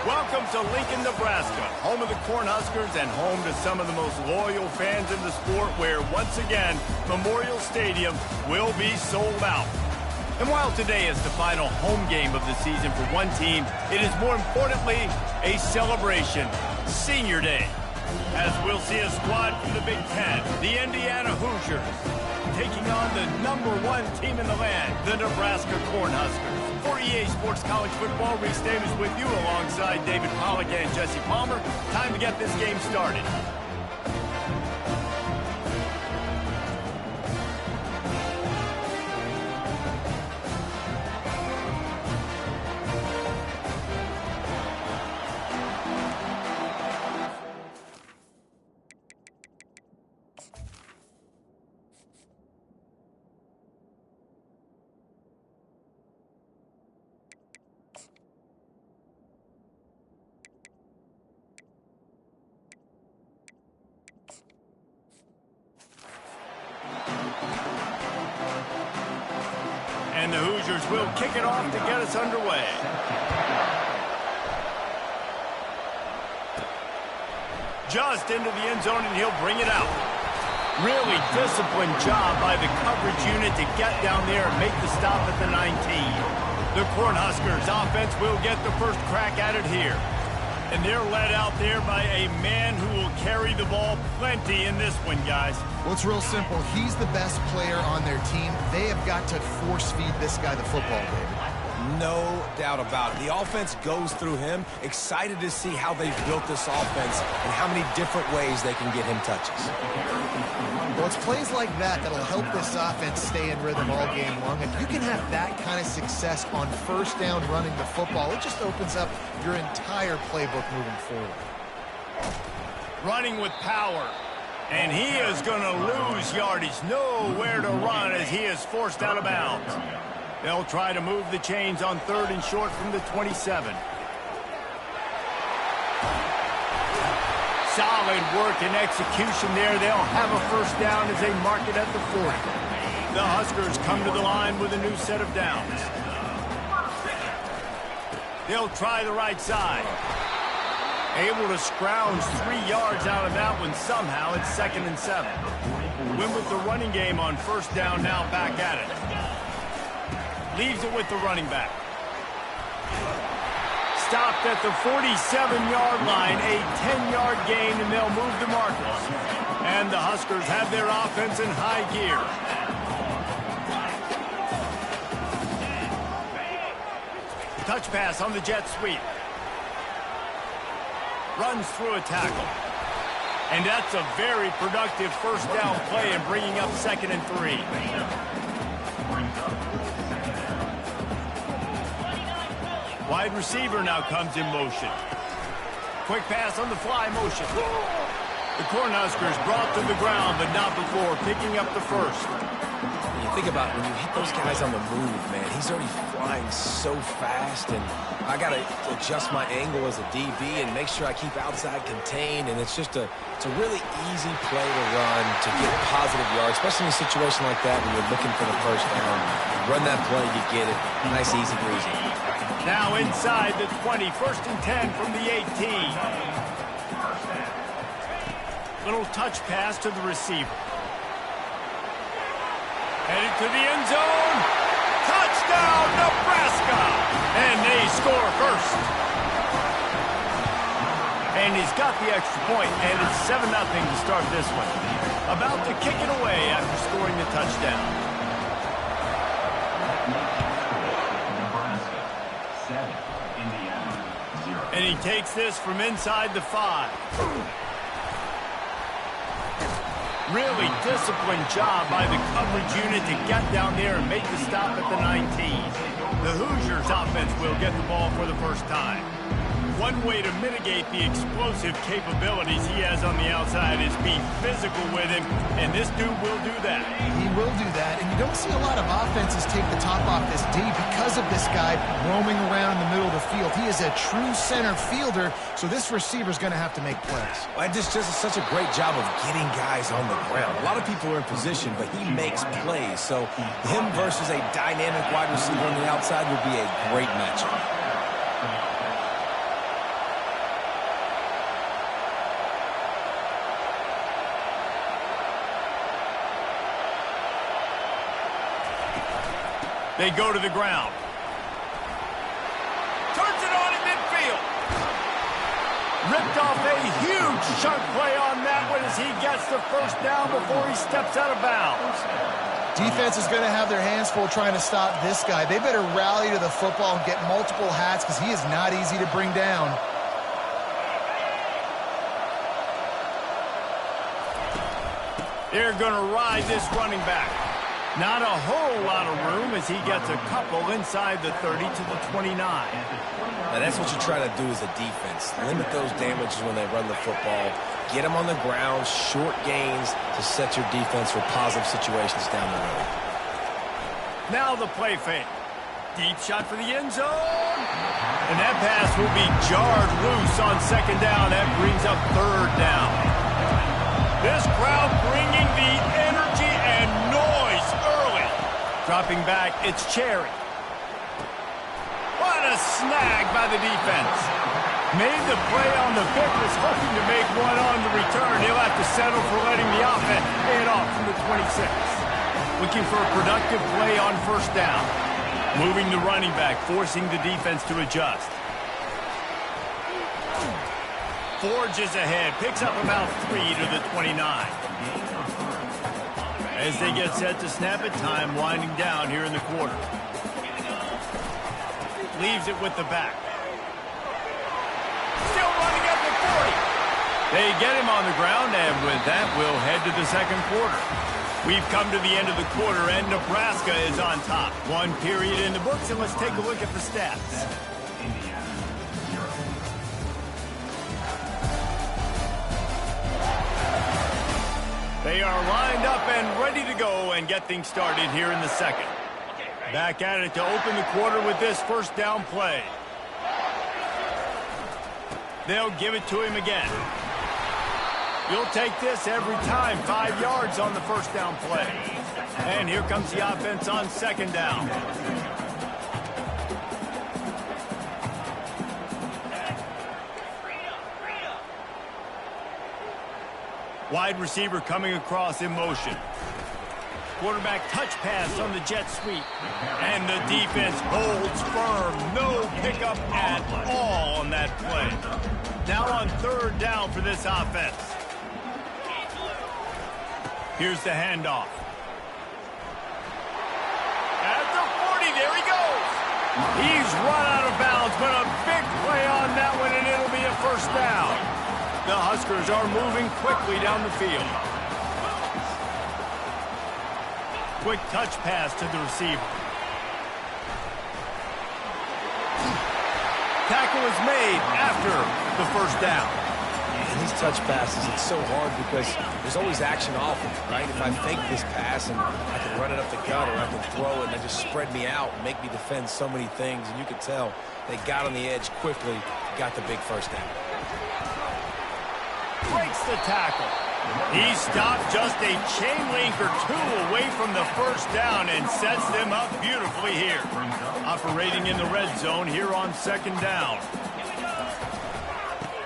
Welcome to Lincoln, Nebraska, home of the Cornhuskers and home to some of the most loyal fans in the sport where, once again, Memorial Stadium will be sold out. And while today is the final home game of the season for one team, it is more importantly a celebration, Senior Day, as we'll see a squad from the Big Ten, the Indiana Hoosiers, taking on the #1 team in the land, the Nebraska Cornhuskers. For EA Sports College Football, Reese Davis with you alongside David Pollack and Jesse Palmer. Time to get this game started. And the Hoosiers will kick it off to get us underway. Just into the end zone, and he'll bring it out. Really disciplined job by the coverage unit to get down there and make the stop at the 19. The Cornhuskers offense will get the first crack at it here. And they're led out there by a man who will carry the ball plenty in this one, guys. Well, it's real simple. He's the best player on their team. They have got to force-feed this guy the football, David. No doubt about it. The offense goes through him. Excited to see how they've built this offense and how many different ways they can get him touches. Well, it's plays like that that'll help this offense stay in rhythm all game long. If you can have that kind of success on first down running the football, it just opens up your entire playbook moving forward. Running with power. And he is going to lose yardage. Nowhere to run as he is forced out of bounds. They'll try to move the chains on 3rd and short from the 27. Solid work and execution there. They'll have a first down as they mark it at the 40. The Huskers come to the line with a new set of downs. They'll try the right side. Able to scrounge 3 yards out of that one somehow. It's 2nd and 7. Win with the running game on first down, now back at it. Leaves it with the running back. Stopped at the 47-yard line, a 10-yard gain, and they'll move the markers. And the Huskers have their offense in high gear. Touch pass on the jet sweep. Runs through a tackle. And that's a very productive first down play and bringing up 2nd and 3. Wide receiver now comes in motion. Quick pass on the fly motion. The Cornhuskers brought to the ground, but not before picking up the first. You think about when you hit those guys on the move, man, he's already flying so fast, and I got to adjust my angle as a DB and make sure I keep outside contained, and it's a really easy play to run to get positive yards, especially in a situation like that when you're looking for the first down. Run that play, you get it. Nice, easy breezy. Now inside the 20, 1st and 10 from the 18. Little touch pass to the receiver. Headed to the end zone. Touchdown, Nebraska! And they score first. And he's got the extra point, and it's 7-0 to start this one. About to kick it away after scoring the touchdown. And he takes this from inside the 5. Really disciplined job by the coverage unit to get down there and make the stop at the 19. The Hoosiers offense will get the ball for the first time. One way to mitigate the explosive capabilities he has on the outside is be physical with him, and this dude will do that. He will do that, and you don't see a lot of offenses take the top off this D because of this guy roaming around in the middle of the field. He is a true center fielder, so this receiver's going to have to make plays. Well, just does such a great job of getting guys on the ground. A lot of people are in position, but he makes plays, so him versus a dynamic wide receiver on the outside would be a great matchup. They go to the ground. Turns it on in midfield. Ripped off a huge chunk play on that one as he gets the first down before he steps out of bounds. Defense is going to have their hands full trying to stop this guy. They better rally to the football and get multiple hats because he is not easy to bring down. They're going to ride this running back. Not a whole lot of room as he gets a couple inside the 30 to the 29. Now that's what you try to do as a defense. Limit those damages when they run the football. Get them on the ground, short gains to set your defense for positive situations down the road. Now the play fake. Deep shot for the end zone. And that pass will be jarred loose on second down. That brings up third down. This crowd bringing the energy and noise early. Dropping back, it's Cherry. What a snag by the defense. Made the play on the pick, was hoping to make one on the return. He'll have to settle for letting the offense pay it off from the 26. Looking for a productive play on first down. Moving the running back, forcing the defense to adjust. Forges ahead, picks up about 3 to the 29. As they get set to snap it, time winding down here in the quarter. Leaves it with the back. Still running up the 40. They get him on the ground, and with that, we'll head to the second quarter. We've come to the end of the quarter, and Nebraska is on top. One period in the books, and let's take a look at the stats. They are lined up and ready to go and get things started here in the second. Back at it to open the quarter with this first down play. They'll give it to him again. You'll take this every time. 5 yards on the first down play. And here comes the offense on second down. Wide receiver coming across in motion. Quarterback touch pass on the jet sweep. And the defense holds firm. No pickup at all on that play. Now on third down for this offense. Here's the handoff. At the 40, there he goes. He's run out of bounds, but a big play on that one, and it'll be a first down. The Huskers are moving quickly down the field. Quick touch pass to the receiver. Tackle is made after the first down. And these touch passes, it's so hard because there's always action off of it, right? If I fake this pass and I can run it up the gut or I can throw it and they just spread me out and make me defend so many things. And you can tell they got on the edge quickly, got the big first down. Breaks the tackle. He stopped just a chain link or two away from the first down and sets them up beautifully here. Operating in the red zone here on second down.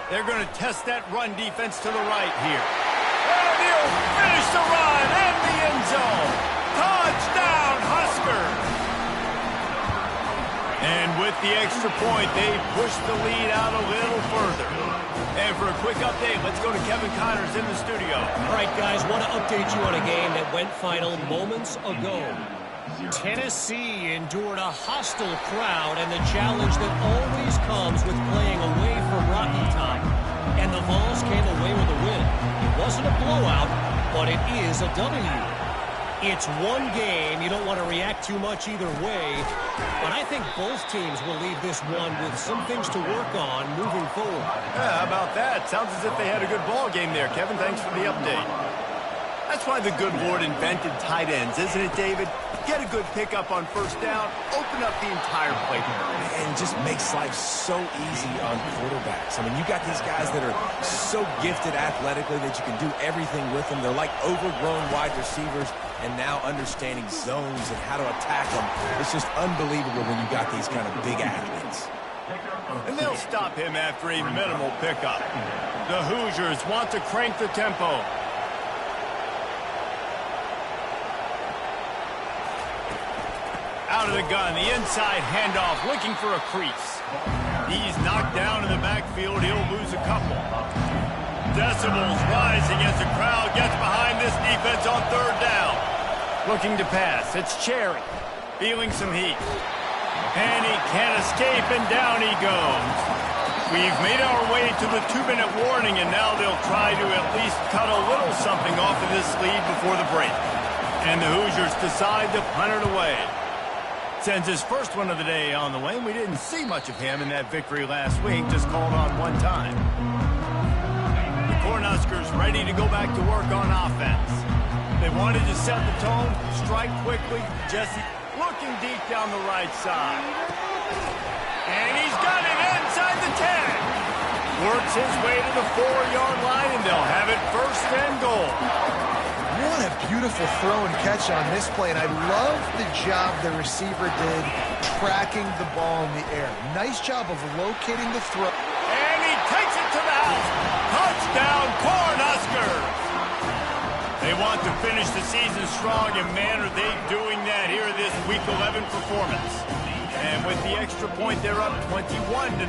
They're going to test that run defense to the right here. And he'll finish the run and the end zone. Touchdown, Huskers! And with the extra point, they push the lead out a little further. And for a quick update, let's go to Kevin Connors in the studio. All right, guys, want to update you on a game that went final moments ago. Tennessee endured a hostile crowd and the challenge that always comes with playing away from Rocky Top. And the Vols came away with a win. It wasn't a blowout, but it is a W. It's one game. You don't want to react too much either way. But I think both teams will leave this one with some things to work on moving forward. Yeah, how about that? Sounds as if they had a good ball game there. Kevin, thanks for the update. That's why the good Lord invented tight ends, isn't it, David? Get a good pickup on first down, open up the entire playbook. And it just makes life so easy on quarterbacks. I mean, you got these guys that are so gifted athletically that you can do everything with them. They're like overgrown wide receivers, and now understanding zones and how to attack them. It's just unbelievable when you got these kind of big athletes. And they'll stop him after a minimal pickup. The Hoosiers want to crank the tempo. Out of the gun, the inside handoff, looking for a crease. He's knocked down in the backfield. He'll lose a couple. Decibels rising as the crowd gets behind this defense on third down. Looking to pass. It's Cherry. Feeling some heat. And he can't escape, and down he goes. We've made our way to the 2-minute warning, and now they'll try to at least cut a little something off of this lead before the break. And the Hoosiers decide to punt it away. Sends his first one of the day on the way, and we didn't see much of him in that victory last week, just called on one time. The Cornhuskers ready to go back to work on offense. They wanted to set the tone, strike quickly. Jesse looking deep down the right side. And he's got it inside the 10. Works his way to the 4-yard line, and they'll have it first and goal. What a beautiful throw and catch on this play, and I love the job the receiver did tracking the ball in the air. Nice job of locating the throw. And he takes it to the house. Touchdown, Cornhuskers! They want to finish the season strong, and man, are they doing that here this Week 11 performance. And with the extra point, they're up 21-0.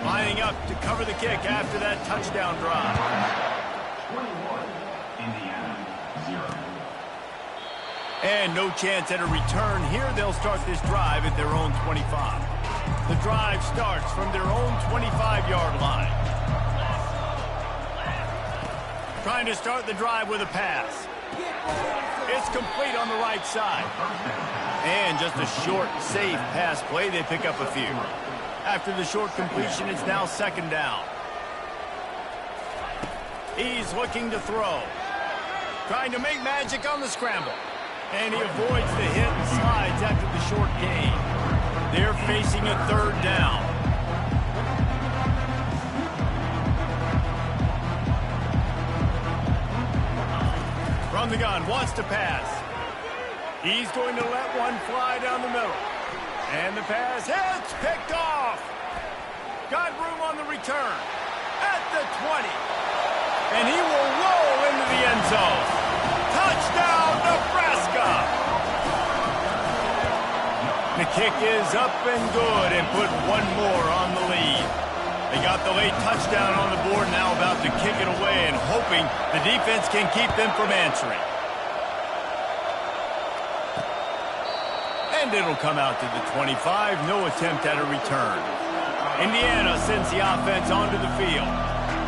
Lining up to cover the kick after that touchdown drive. And no chance at a return here. They'll start this drive at their own 25. The drive starts from their own 25-yard line. Trying to start the drive with a pass. It's complete on the right side. And just a short, safe pass play. They pick up a few. After the short completion, it's now second down. He's looking to throw. Trying to make magic on the scramble. And he avoids the hit and slides after the short gain. They're facing a third down. From the gun, wants to pass. He's going to let one fly down the middle. And the pass hits, picked off. Got room on the return. At the 20. And he will roll into the end zone. Touchdown, Nebraska! The kick is up and good and put one more on the lead. They got the late touchdown on the board, now about to kick it away and hoping the defense can keep them from answering. And it'll come out to the 25. No attempt at a return. Indiana sends the offense onto the field.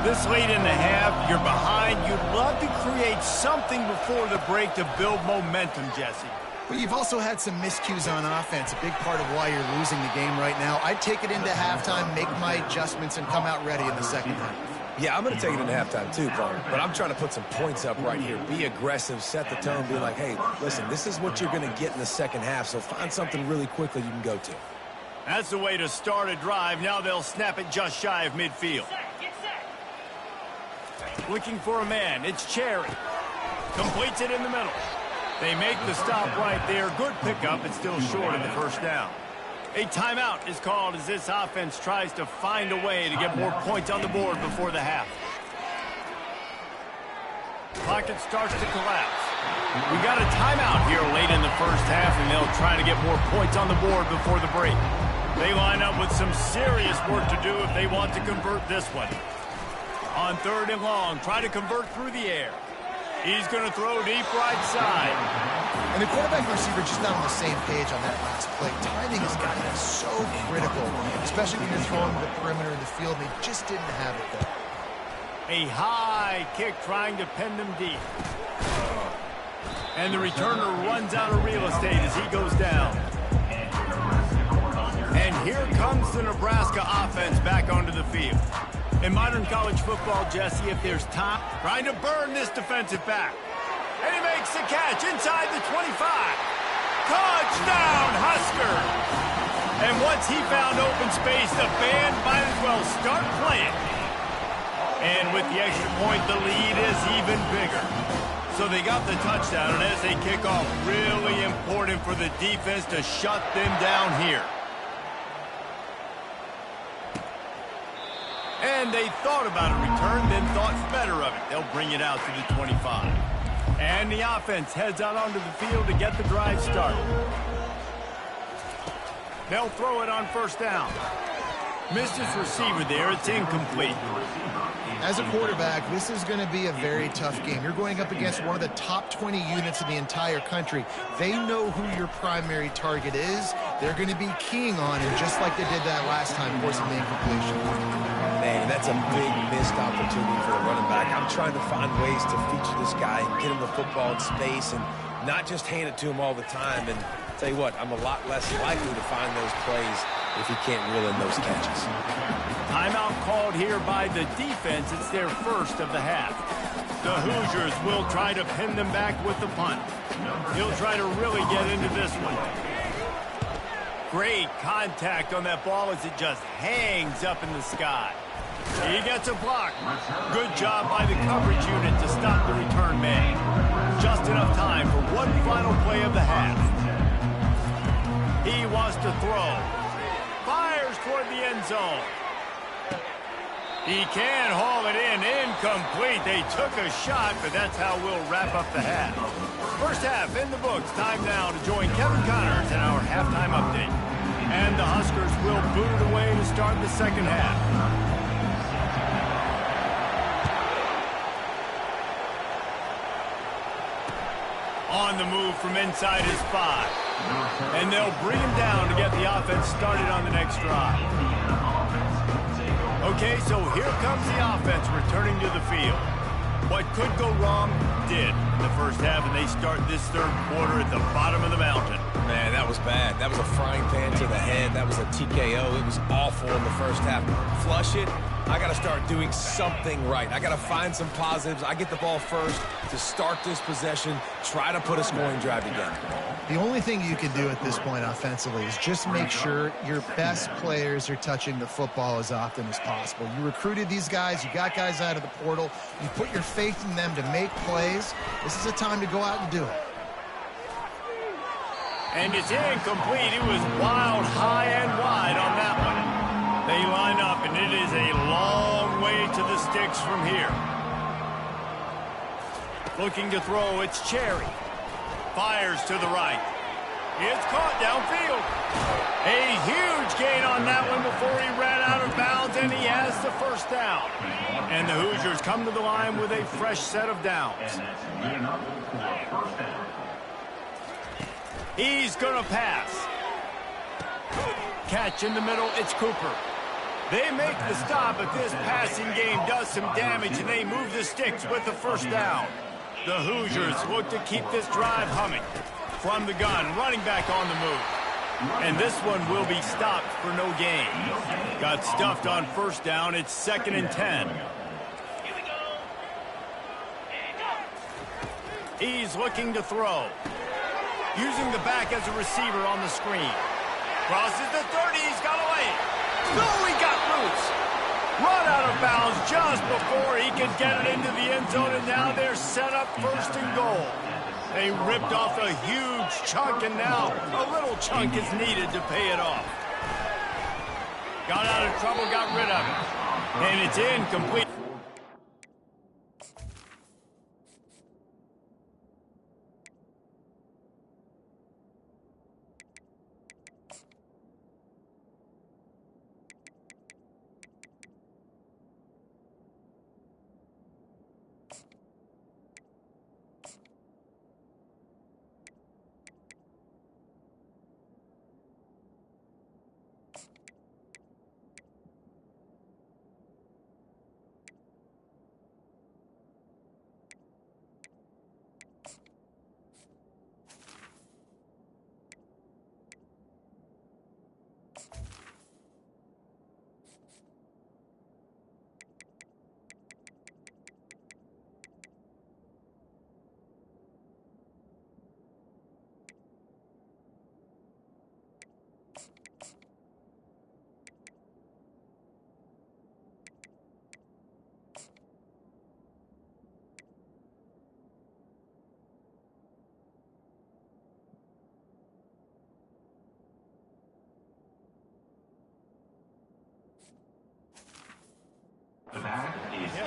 This late in the half, you're behind. You'd love to create something before the break to build momentum, Jesse. But you've also had some miscues on offense, a big part of why you're losing the game right now. I'd take it into halftime, make my adjustments, and come out ready in the second half. Yeah, I'm going to take it into halftime too, Paul. But I'm trying to put some points up right here. Be aggressive, set the tone, be like, hey, listen, this is what you're going to get in the second half, so find something really quickly you can go to. That's the way to start a drive. Now they'll snap it just shy of midfield. Looking for a man. It's Cherry. Completes it in the middle. They make the stop right there. Good pickup. It's still short of the first down. A timeout is called as this offense tries to find a way to get more points on the board before the half. Pocket starts to collapse. We got a timeout here late in the first half, and they'll try to get more points on the board before the break. They line up with some serious work to do if they want to convert this one. On third and long, try to convert through the air. He's going to throw deep right side. And the quarterback and receiver just not on the same page on that last play. Timing has got to be so critical, especially when you're throwing the perimeter in the field. They just didn't have it there. A high kick trying to pin them deep. And the returner runs out of real estate as he goes down. And here comes the Nebraska offense back onto the field. In modern college football, Jesse, if there's time, trying to burn this defensive back. And he makes the catch inside the 25. Touchdown, Husker! And once he found open space, the band might as well start playing. And with the extra point, the lead is even bigger. So they got the touchdown, and as they kick off, really important for the defense to shut them down here. And they thought about a return, then thought better of it. They'll bring it out to the 25. And the offense heads out onto the field to get the drive started. They'll throw it on first down. Missed his receiver there. It's incomplete. As a quarterback, this is going to be a very tough game. You're going up against one of the top 20 units in the entire country. They know who your primary target is. They're going to be keying on him, just like they did that last time, forcing the incompletion. Man, that's a big missed opportunity for the running back. I'm trying to find ways to feature this guy and get him the football in space and not just hand it to him all the time. And tell you what, I'm a lot less likely to find those plays if he can't reel in those catches. Timeout called here by the defense. It's their first of the half. The Hoosiers will try to pin them back with the punt. He'll try to really get into this one. Great contact on that ball as it just hangs up in the sky. He gets a block. Good job by the coverage unit to stop the return man. Just enough time for one final play of the half. He wants to throw. Fires toward the end zone. He can haul it in. Incomplete. They took a shot, but that's how we'll wrap up the half. First half in the books. Time now to join Kevin Connors in our halftime update. And the Huskers will boot it away to start the second half. On the move from inside his 5. And they'll bring him down to get the offense started on the next drive. Okay, so here comes the offense returning to the field. What could go wrong did in the first half, and they start this third quarter at the bottom of the mountain. Man, that was bad. That was a frying pan to the head. That was a TKO. It was awful in the first half. Flush it. I got to start doing something right. I got to find some positives. I get the ball first to start this possession, try to put a scoring drive together. The only thing you can do at this point offensively is just make sure your best players are touching the football as often as possible. You recruited these guys. You got guys out of the portal. You put your faith in them to make plays. This is a time to go out and do it. And it's incomplete. It was wild, high and wide on that one. They line up, and it is a long way to the sticks from here. Looking to throw, it's Cherry. Fires to the right. It's caught downfield. A huge gain on that one before he ran out of bounds, and he has the first down. And the Hoosiers come to the line with a fresh set of downs. He's going to pass. Catch in the middle, it's Cooper. They make the stop, but this passing game does some damage, and they move the sticks with the first down. The Hoosiers look to keep this drive humming. From the gun, running back on the move. And this one will be stopped for no gain. Got stuffed on first down. It's 2nd and 10. He's looking to throw. Using the back as a receiver on the screen. Crosses the 30. He's got away. No, he got loose. Run out of bounds just before he could get it into the end zone, and now they're set up 1st and goal. They ripped off a huge chunk, and now a little chunk is needed to pay it off. Got out of trouble, got rid of it. And it's incomplete.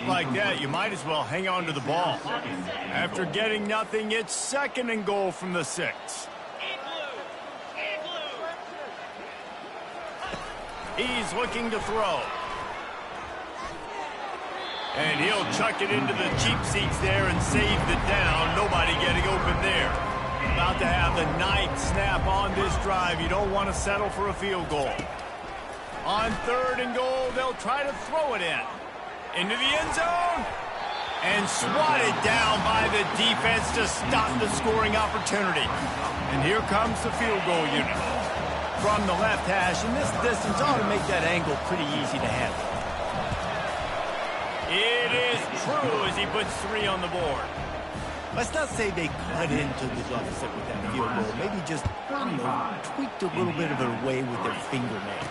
Like that, you might as well hang on to the ball. After getting nothing, it's 2nd and goal from the 6. He's looking to throw. And he'll chuck it into the cheap seats there and save the down. Nobody getting open there. About to have the ninth snap on this drive. You don't want to settle for a field goal. On 3rd and goal, they'll try to throw it in. Into the end zone. And swatted down by the defense to stop the scoring opportunity. And here comes the field goal unit. From the left hash, and this distance ought to make that angle pretty easy to handle. It is true as he puts 3 on the board. Let's not say they cut into the deficit with that field goal. Maybe just, tweaked a little bit of their way with their fingernail.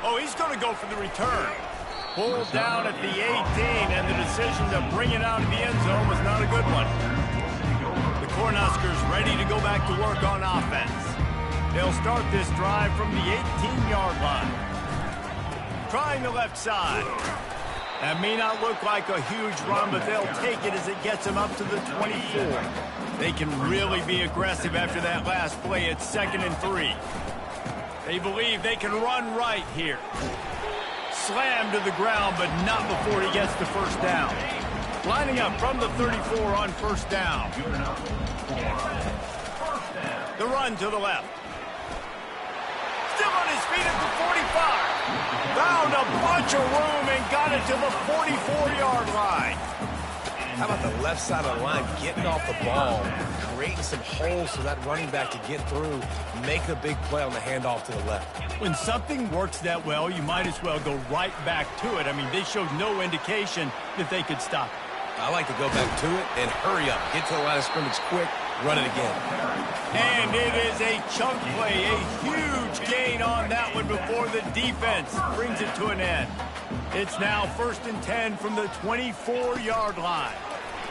Oh, he's going to go for the return. Pulled down at the 18, and the decision to bring it out of the end zone was not a good one. The Cornhuskers ready to go back to work on offense. They'll start this drive from the 18-yard line. Trying the left side. That may not look like a huge run, but they'll take it as it gets them up to the 24. They can really be aggressive after that last play. It's 2nd and 3. They believe they can run right here. Slammed to the ground, but not before he gets the first down. Lining up from the 34 on first down. The run to the left. Still on his feet at the 45. Found a bunch of room and got it to the 44-yard line. How about the left side of the line getting off the ball, creating some holes for that running back to get through, make a big play on the handoff to the left. When something works that well, you might as well go right back to it. I mean, they showed no indication that they could stop it. I like to go back to it and hurry up. Get to the line of scrimmage quick, run it again. And it is a chunk play, a huge gain on that one before the defense brings it to an end. It's now 1st and 10 from the 24-yard line.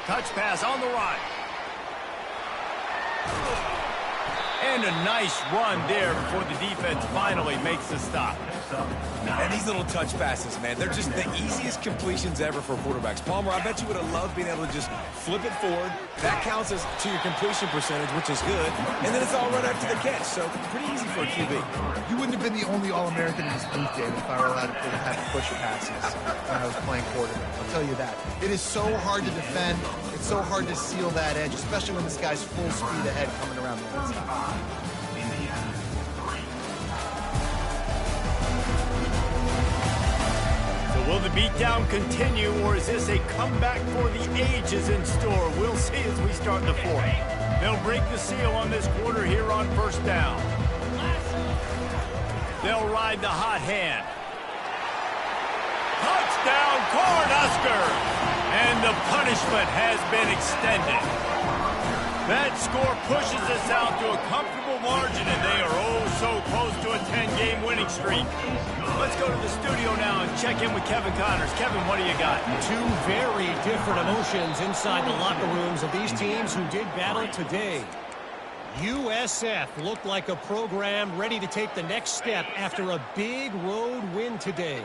Touch pass on the right. And a nice run there before the defense finally makes the stop. And these little touch passes, man, they're just the easiest completions ever for quarterbacks. Palmer, I bet you would have loved being able to just flip it forward. That counts as to your completion percentage, which is good. And then it's all right after the catch, so pretty easy for a QB. You wouldn't have been the only All-American in this booth, David, if I were allowed to have push passes when I was playing quarterback. I'll tell you that. It is so hard to defend. It's so hard to seal that edge, especially when this guy's full speed ahead coming around the inside. Will the beatdown continue, or is this a comeback for the ages in store? We'll see as we start the 4th. They'll break the seal on this quarter here on first down. They'll ride the hot hand. Touchdown, Cornhuskers! And the punishment has been extended. That score pushes us out to a comfortable margin, and they are oh so close to a 10-game winning streak. Let's go to the studio now and check in with Kevin Connors. Kevin, what do you got? 2 very different emotions inside the locker rooms of these teams who did battle today. USF looked like a program ready to take the next step after a big road win today.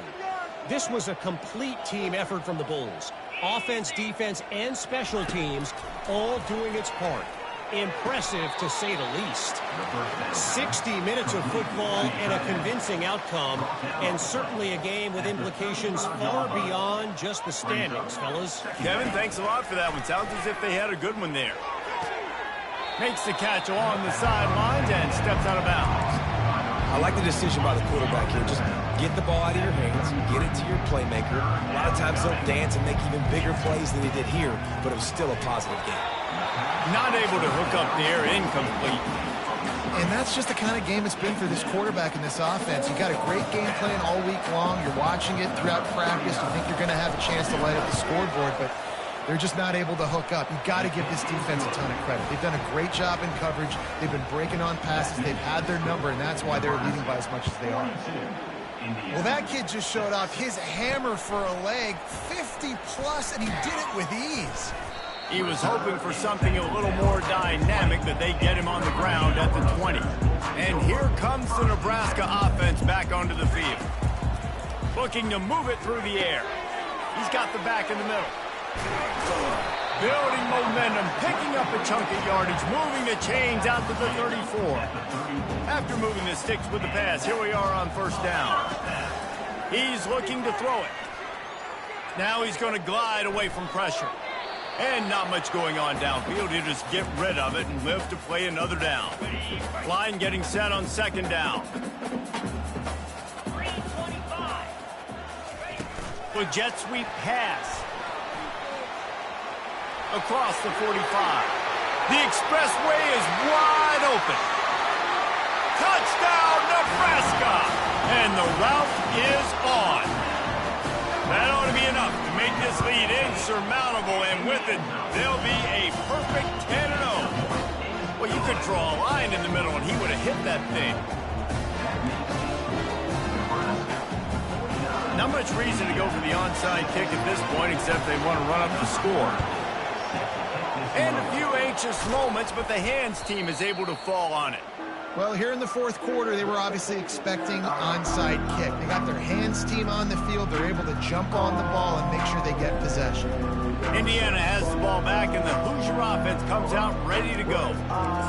This was a complete team effort from the Bulls. Offense, defense, and special teams all doing its part. Impressive, to say the least. 60 minutes of football and a convincing outcome, and certainly a game with implications far beyond just the standings, fellas. Kevin, thanks a lot for that one. Sounds as if they had a good one there. Makes the catch along the sidelines and steps out of bounds. I like the decision by the quarterback here. Just get the ball out of your hands, get it to your playmaker. A lot of times they'll dance and make even bigger plays than they did here, but it was still a positive game. Not able to hook up there, incomplete. And that's just the kind of game it's been for this quarterback in this offense. You got a great game plan all week long. You're watching it throughout practice. You think you're going to have a chance to light up the scoreboard, but they're just not able to hook up. You've got to give this defense a ton of credit. They've done a great job in coverage. They've been breaking on passes. They've had their number, and that's why they're leading by as much as they are. Well, that kid just showed off his hammer for a leg, 50-plus, and he did it with ease. He was hoping for something a little more dynamic, but they get him on the ground at the 20. And here comes the Nebraska offense back onto the field. Looking to move it through the air. He's got the back in the middle. Building momentum, picking up a chunk of yardage, moving the chains out to the 34. After moving the sticks with the pass, here we are on first down. He's looking to throw it. Now he's going to glide away from pressure. And not much going on downfield. He'll just get rid of it and live to play another down. Line getting set on second down. With jet sweep pass. Across the 45. The expressway is wide open. Touchdown, Nebraska! And the route is on. That ought to be enough to make this lead insurmountable, and with it, there'll be a perfect 10-0. Well, you could draw a line in the middle, and he would have hit that thing. Not much reason to go for the onside kick at this point, except they want to run up the score. And a few anxious moments, but the hands team is able to fall on it. Well, here in the fourth quarter, they were obviously expecting onside kick. They got their hands team on the field. They're able to jump on the ball and make sure they get possession. Indiana has the ball back, and the Hoosier offense comes out ready to go.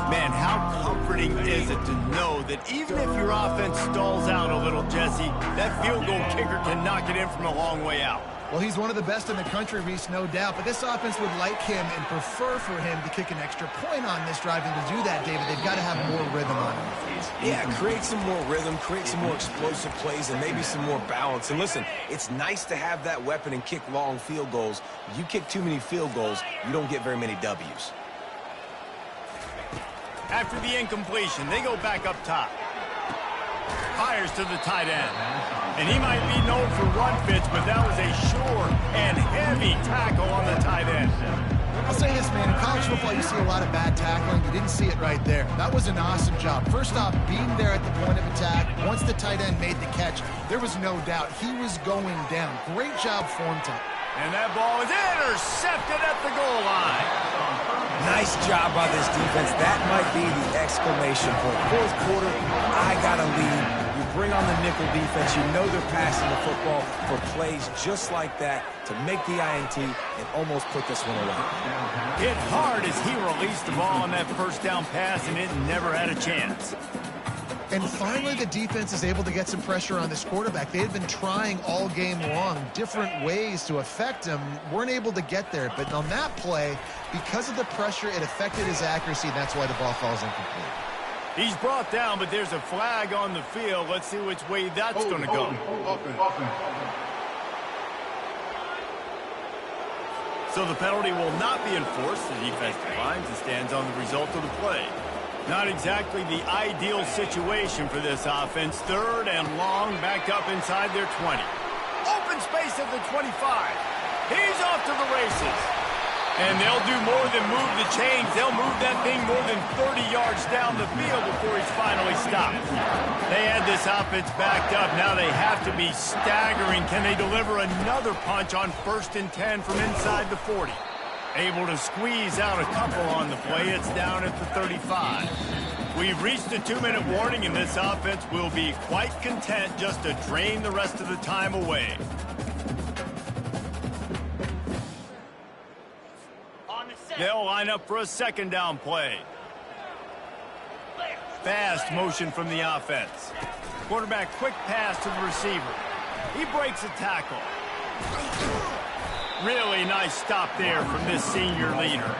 Man, how comforting is it to know that even if your offense stalls out a little, Jesse, that field goal kicker can knock it in from a long way out. Well, he's one of the best in the country, Reese, no doubt. But this offense would like him and prefer for him to kick an extra point on this drive. And to do that, David, they've got to have more rhythm on him. Yeah, create some more rhythm, create some more explosive plays, and maybe some more balance. And listen, it's nice to have that weapon and kick long field goals. If you kick too many field goals, you don't get very many W's. After the incompletion, they go back up top. Fires to the tight end. And he might be known for run fits, but that was a sure and heavy tackle on the tight end. I'll say this, man. In college football, you see a lot of bad tackling. You didn't see it right there. That was an awesome job. First off, being there at the point of attack. Once the tight end made the catch, there was no doubt he was going down. Great job form time. And that ball is intercepted at the goal line. Nice job by this defense. That might be the exclamation point. Fourth quarter, I got a lead. You bring on the nickel defense. You know they're passing the football for plays just like that to make the INT and almost put this one away. Hit hard as he released the ball on that first down pass, and it never had a chance. And finally, the defense is able to get some pressure on this quarterback. They had been trying all game long different ways to affect him, weren't able to get there. But on that play, because of the pressure, it affected his accuracy, and that's why the ball falls incomplete. He's brought down, but there's a flag on the field. Let's see which way that's going to go. So the penalty will not be enforced. The defense declines and stands on the result of the play. Not exactly the ideal situation for this offense. Third and long, backed up inside their 20. Open space at the 25. He's off to the races. And they'll do more than move the chains. They'll move that thing more than 30 yards down the field before he's finally stopped. They had this offense backed up. Now they have to be staggering. Can they deliver another punch on 1st and 10 from inside the 40? Able to squeeze out a couple on the play. It's down at the 35. We've reached a 2-minute warning, and this offense will be quite content just to drain the rest of the time away. They'll line up for a second down play. Fast motion from the offense. Quarterback quick pass to the receiver. He breaks a tackle. Really nice stop there from this senior leader.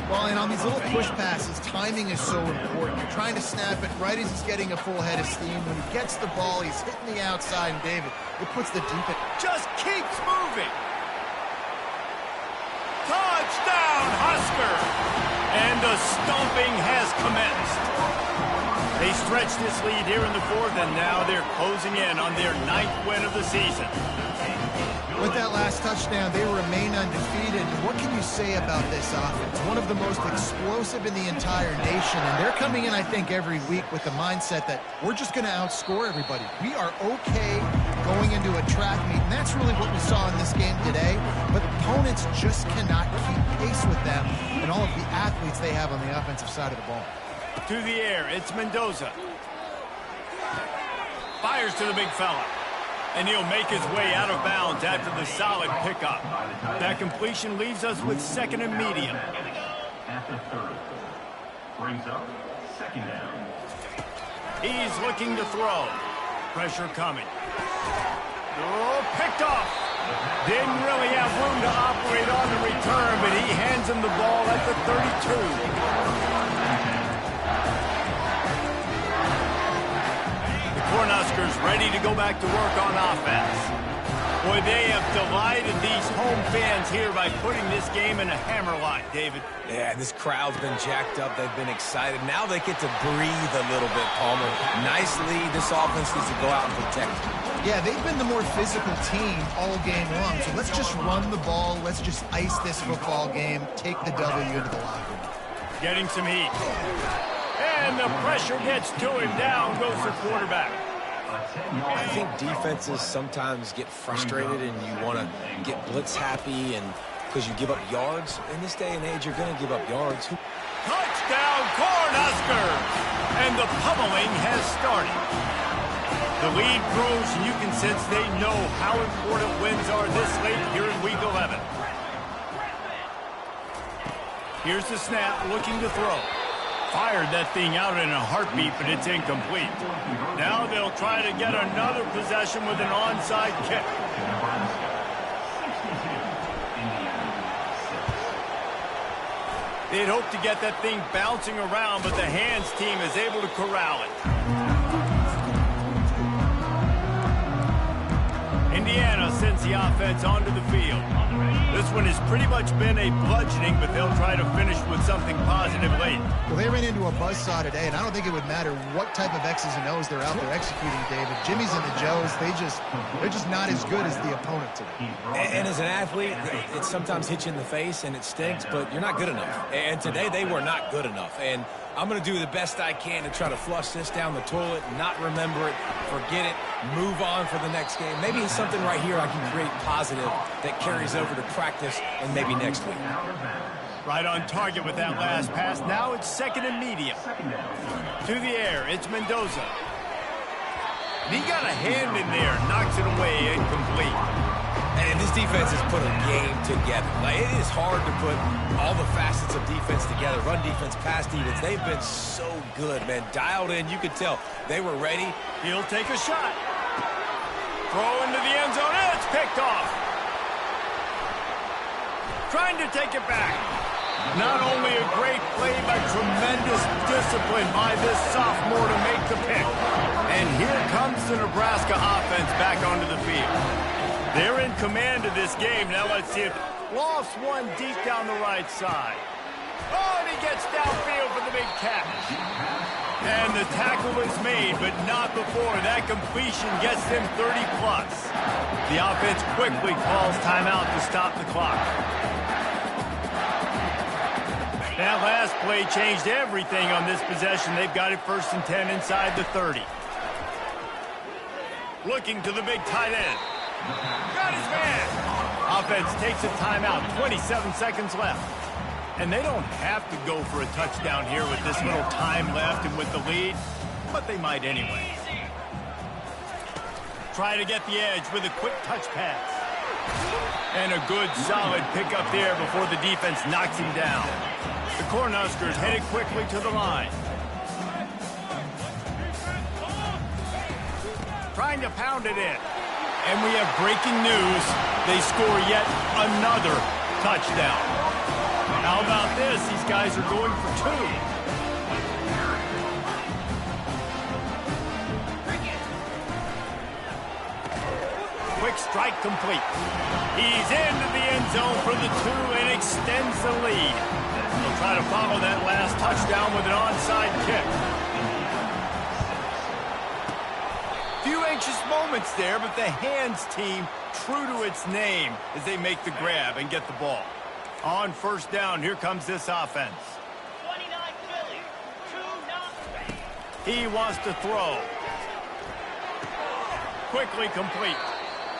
Well, and on these little push passes, timing is so important. You're trying to snap it right as he's getting a full head of steam. When he gets the ball, he's hitting the outside, and David, it puts the deep end. Just keeps moving. Touchdown, Husker! And the stomping has commenced. They stretch this lead here in the fourth, and now they're closing in on their 9th win of the season. With that last touchdown, they remain undefeated. What can you say about this offense? One of the most explosive in the entire nation, and they're coming in, I think, every week with the mindset that we're just going to outscore everybody. We are okay going into a track meet, and that's really what we saw in this game today. But opponents just cannot keep pace with them and all of the athletes they have on the offensive side of the ball. To the air, it's Mendoza. Fires to the big fella. And he'll make his way out of bounds after the solid pickup. That completion leaves us with second and medium. At the 30. Brings up second down. He's looking to throw. Pressure coming. Oh, picked off. Didn't really have room to operate on the return, but he hands him the ball at the 32. Cornhuskers ready to go back to work on offense. Boy, they have delighted these home fans here by putting this game in a hammerlock, David. Yeah, this crowd's been jacked up. They've been excited. Now they get to breathe a little bit, Palmer. Nice lead. This offense needs to go out and protect it. Yeah, they've been the more physical team all game long. So let's just run the ball. Let's just ice this football game. Take the W into the locker room. Getting some heat. And the pressure gets to him. Down goes the quarterback. I think defenses sometimes get frustrated and you want to get blitz happy and because you give up yards. In this day and age, you're going to give up yards. Touchdown, Cornhuskers! And the pummeling has started. The lead grows, and you can sense they know how important wins are this late here in Week 11. Here's the snap, looking to throw. Fired that thing out in a heartbeat, but it's incomplete. Now they'll try to get another possession with an onside kick. They'd hope to get that thing bouncing around, but the hands team is able to corral it. Indiana sends the offense onto the field. This one has pretty much been a bludgeoning, but they'll try to finish with something positive late. Well, they ran into a buzzsaw today, and I don't think it would matter what type of X's and O's they're out there executing, David. Jimmy's and the Joes, they're just not as good as the opponent today. And as an athlete, it sometimes hits you in the face and it stinks, but you're not good enough. And today they were not good enough. And I'm going to do the best I can to try to flush this down the toilet, not remember it, forget it, move on for the next game. Maybe it's something right here I can create positive that carries over to practice and maybe next week. Right on target with that last pass. Now it's second and medium. To the air, it's Mendoza. He got a hand in there, knocks it away, incomplete. And this defense has put a game together. Like, it is hard to put all the facets of defense together. Run defense, pass defense. They've been so good, man. Dialed in. You could tell they were ready. He'll take a shot. Throw into the end zone. And it's picked off. Trying to take it back. Not only a great play, but tremendous discipline by this sophomore to make the pick. And here comes the Nebraska offense back onto the field. They're in command of this game. Now let's see if lofts one deep down the right side. Oh, and he gets downfield for the big catch. And the tackle is made, but not before. That completion gets them 30+. The offense quickly calls timeout to stop the clock. That last play changed everything on this possession. They've got it 1st and 10 inside the 30. Looking to the big tight end. Got his man. Offense takes a timeout. 27 seconds left. And they don't have to go for a touchdown here with this little time left and with the lead, but they might anyway. Try to get the edge with a quick touch pass. And a good, solid pickup there before the defense knocks him down. The Cornhuskers headed quickly to the line. Trying to pound it in. And we have breaking news. They score yet another touchdown. How about this? These guys are going for 2. Quick strike complete. He's into the end zone for the 2 and extends the lead. They'll try to follow that last touchdown with an onside kick. Few anxious moments there, but the hands team true to its name as they make the grab and get the ball. On 1st down, here comes this offense. 29 Philly, 2-0. He wants to throw. Quickly complete.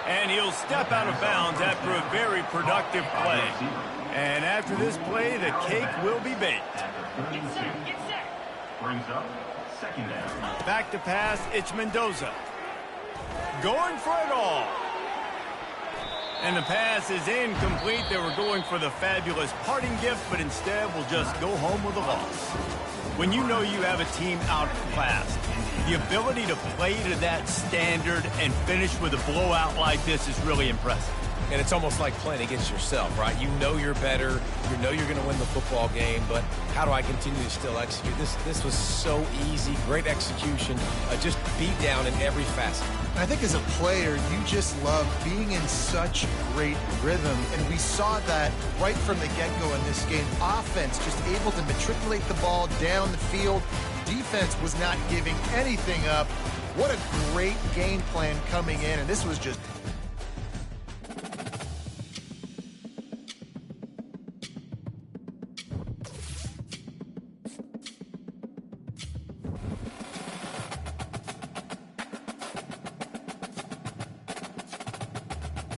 And he'll step out of bounds after a very productive play. And after this play, the cake will be baked. Get set, get set. Brings up second down. Back to pass, it's Mendoza. going for it all. And the pass is incomplete. They were going for the fabulous parting gift, but instead will just go home with a loss. When you know you have a team outclassed, the ability to play to that standard and finish with a blowout like this is really impressive. And it's almost like playing against yourself, right? You know you're better. You know you're going to win the football game, but how do I continue to still execute? This was so easy. Great execution. Just beat down in every facet. I think as a player, you just love being in such great rhythm, and we saw that right from the get-go in this game. Offense just able to matriculate the ball down the field. Defense was not giving anything up. What a great game plan coming in, and this was just